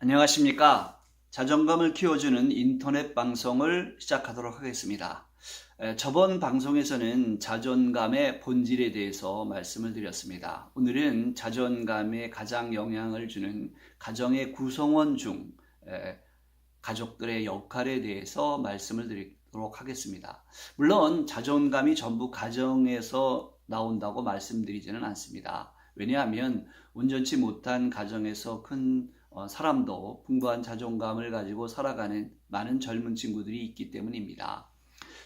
안녕하십니까. 자존감을 키워주는 인터넷 방송을 시작하도록 하겠습니다. 저번 방송에서는 자존감의 본질에 대해서 말씀을 드렸습니다. 오늘은 자존감에 가장 영향을 주는 가정의 구성원 중 가족들의 역할에 대해서 말씀을 드리도록 하겠습니다. 물론 자존감이 전부 가정에서 나온다고 말씀드리지는 않습니다. 왜냐하면 온전치 못한 가정에서 큰 사람도 풍부한 자존감을 가지고 살아가는 많은 젊은 친구들이 있기 때문입니다.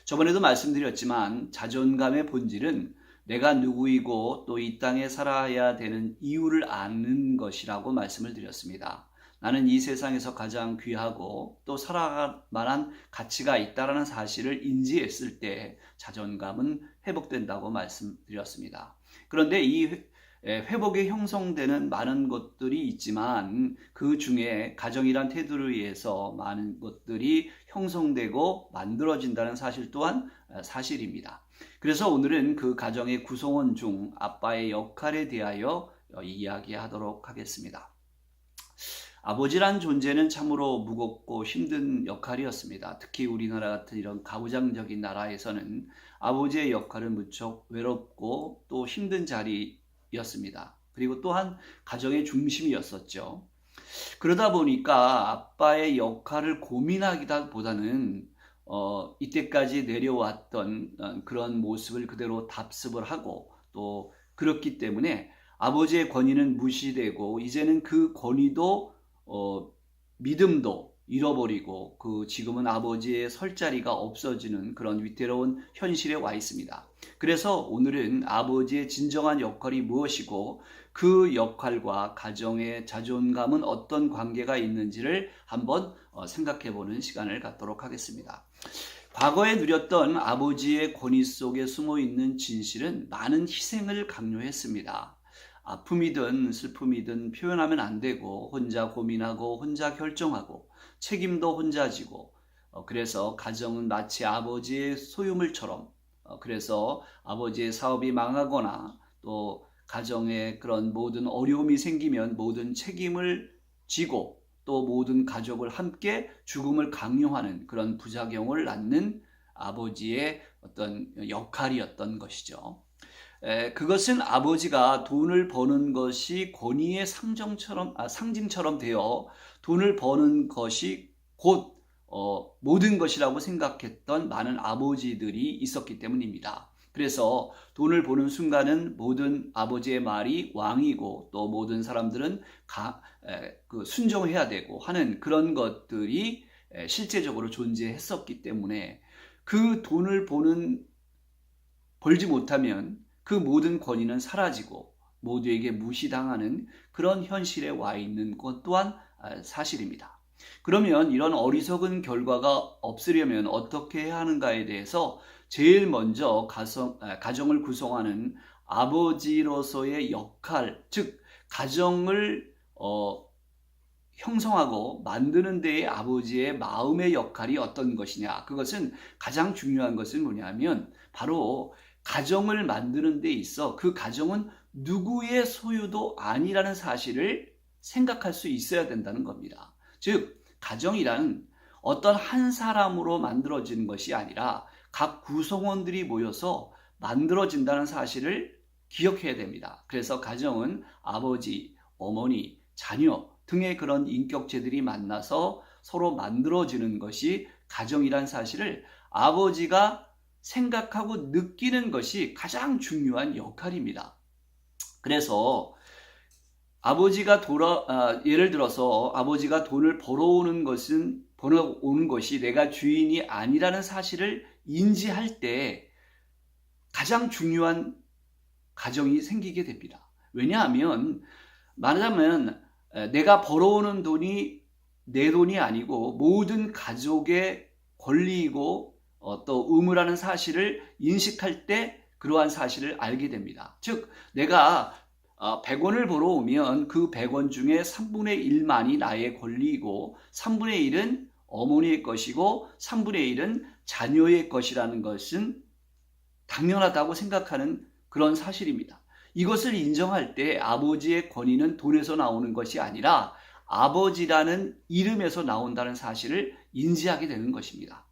저번에도 말씀드렸지만 자존감의 본질은 내가 누구이고 또 이 땅에 살아야 되는 이유를 아는 것이라고 말씀을 드렸습니다. 나는 이 세상에서 가장 귀하고 또 살아갈 만한 가치가 있다는 사실을 인지했을 때 자존감은 회복된다고 말씀드렸습니다. 그런데 이 회복에 형성되는 많은 것들이 있지만 그 중에 가정이란 테두리에 의해서 많은 것들이 형성되고 만들어진다는 사실 또한 사실입니다. 그래서 오늘은 그 가정의 구성원 중 아빠의 역할에 대하여 이야기하도록 하겠습니다. 아버지란 존재는 참으로 무겁고 힘든 역할이었습니다. 특히 우리나라 같은 이런 가부장적인 나라에서는 아버지의 역할은 무척 외롭고 또 힘든 자리였습니다. 그리고 또한 가정의 중심이었었죠. 그러다 보니까 아빠의 역할을 고민하기보다는 이때까지 내려왔던 그런 모습을 그대로 답습을 하고 또 그렇기 때문에 아버지의 권위는 무시되고 이제는 그 권위도 믿음도 잃어버리고 지금은 아버지의 설 자리가 없어지는 그런 위태로운 현실에 와 있습니다. 그래서 오늘은 아버지의 진정한 역할이 무엇이고 그 역할과 가정의 자존감은 어떤 관계가 있는지를 한번 생각해보는 시간을 갖도록 하겠습니다. 과거에 누렸던 아버지의 권위 속에 숨어있는 진실은 많은 희생을 강요했습니다. 아픔이든 슬픔이든 표현하면 안 되고 혼자 고민하고 혼자 결정하고 책임도 혼자 지고 그래서 가정은 마치 아버지의 소유물처럼 그래서 아버지의 사업이 망하거나 또 가정에 그런 모든 어려움이 생기면 모든 책임을 지고 또 모든 가족을 함께 죽음을 강요하는 그런 부작용을 낳는 아버지의 어떤 역할이었던 것이죠. 그것은 아버지가 돈을 버는 것이 권위의 상징처럼 되어 돈을 버는 것이 곧 모든 것이라고 생각했던 많은 아버지들이 있었기 때문입니다. 그래서 돈을 버는 순간은 모든 아버지의 말이 왕이고 또 모든 사람들은 순종해야 되고 하는 그런 것들이 실제적으로 존재했었기 때문에 그 돈을 벌지 못하면 그 모든 권위는 사라지고 모두에게 무시당하는 그런 현실에 와 있는 것 또한 사실입니다. 그러면 이런 어리석은 결과가 없으려면 어떻게 해야 하는가에 대해서 제일 먼저 가정을 구성하는 아버지로서의 역할, 즉 가정을 형성하고 만드는 데에 아버지의 마음의 역할이 어떤 것이냐. 그것은 가장 중요한 것은 뭐냐면 바로 가정을 만드는 데 있어 그 가정은 누구의 소유도 아니라는 사실을 생각할 수 있어야 된다는 겁니다. 즉 가정이란 어떤 한 사람으로 만들어지는 것이 아니라 각 구성원들이 모여서 만들어진다는 사실을 기억해야 됩니다. 그래서 가정은 아버지, 어머니, 자녀 등의 그런 인격체들이 만나서 서로 만들어지는 것이 가정이란 사실을 아버지가 생각하고 느끼는 것이 가장 중요한 역할입니다. 그래서 예를 들어서 아버지가 돈을 벌어오는 것이 내가 주인이 아니라는 사실을 인지할 때 가장 중요한 가정이 생기게 됩니다. 왜냐하면 말하자면 내가 벌어오는 돈이 내 돈이 아니고 모든 가족의 권리이고 또 의무라는 사실을 인식할 때 그러한 사실을 알게 됩니다. 즉 내가 100원을 벌어오면 그 100원 중에 3분의 1만이 나의 권리이고 3분의 1은 어머니의 것이고 3분의 1은 자녀의 것이라는 것은 당연하다고 생각하는 그런 사실입니다. 이것을 인정할 때 아버지의 권위는 돈에서 나오는 것이 아니라 아버지라는 이름에서 나온다는 사실을 인지하게 되는 것입니다.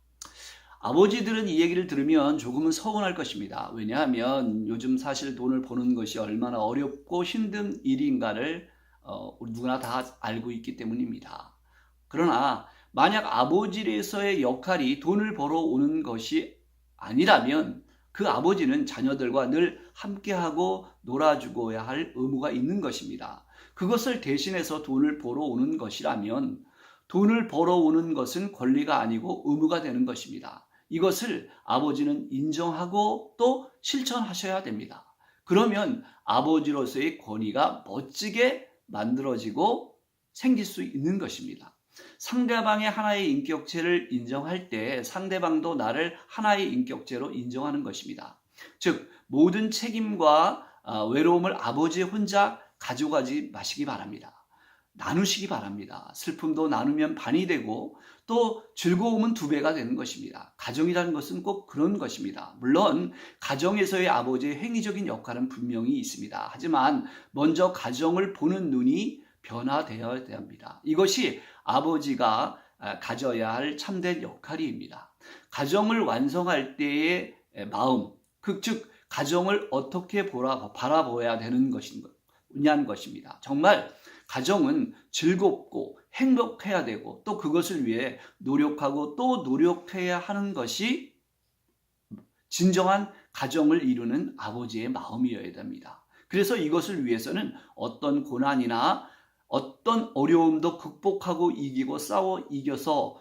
아버지들은 이 얘기를 들으면 조금은 서운할 것입니다. 왜냐하면 요즘 사실 돈을 버는 것이 얼마나 어렵고 힘든 일인가를 우리 누구나 다 알고 있기 때문입니다. 그러나 만약 아버지로서의 역할이 돈을 벌어오는 것이 아니라면 그 아버지는 자녀들과 늘 함께하고 놀아주고야 할 의무가 있는 것입니다. 그것을 대신해서 돈을 벌어오는 것이라면 돈을 벌어오는 것은 권리가 아니고 의무가 되는 것입니다. 이것을 아버지는 인정하고 또 실천하셔야 됩니다. 그러면 아버지로서의 권위가 멋지게 만들어지고 생길 수 있는 것입니다. 상대방의 하나의 인격체를 인정할 때 상대방도 나를 하나의 인격체로 인정하는 것입니다. 즉 모든 책임과 외로움을 아버지 혼자 가져가지 마시기 바랍니다. 나누시기 바랍니다. 슬픔도 나누면 반이 되고 또 즐거움은 2배가 되는 것입니다. 가정이라는 것은 꼭 그런 것입니다. 물론 가정에서의 아버지의 행위적인 역할은 분명히 있습니다. 하지만 먼저 가정을 보는 눈이 변화되어야 합니다. 이것이 아버지가 가져야 할 참된 역할입니다. 가정을 완성할 때의 마음, 즉 가정을 어떻게 바라보아야 되는 것이냐는 것입니다. 정말 가정은 즐겁고 행복해야 되고 또 그것을 위해 노력하고 또 노력해야 하는 것이 진정한 가정을 이루는 아버지의 마음이어야 됩니다. 그래서 이것을 위해서는 어떤 고난이나 어떤 어려움도 극복하고 이기고 싸워 이겨서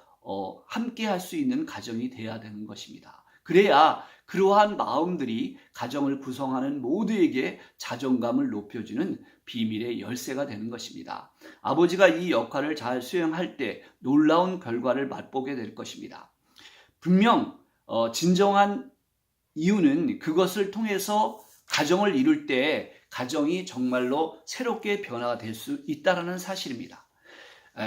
함께 할 수 있는 가정이 되어야 되는 것입니다. 그래야 그러한 마음들이 가정을 구성하는 모두에게 자존감을 높여주는 비밀의 열쇠가 되는 것입니다. 아버지가 이 역할을 잘 수행할 때 놀라운 결과를 맛보게 될 것입니다. 분명 진정한 이유는 그것을 통해서 가정을 이룰 때 가정이 정말로 새롭게 변화가 될 수 있다는 사실입니다.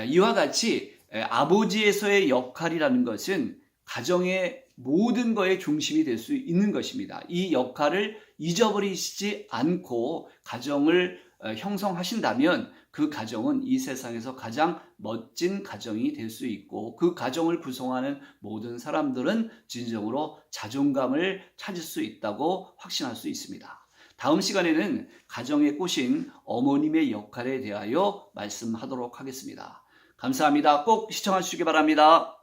이와 같이 아버지에서의 역할이라는 것은 가정의 모든 것의 중심이 될 수 있는 것입니다. 이 역할을 잊어버리시지 않고 가정을 형성하신다면 그 가정은 이 세상에서 가장 멋진 가정이 될 수 있고 그 가정을 구성하는 모든 사람들은 진정으로 자존감을 찾을 수 있다고 확신할 수 있습니다. 다음 시간에는 가정의 꽃인 어머님의 역할에 대하여 말씀하도록 하겠습니다. 감사합니다. 꼭 시청해 주시기 바랍니다.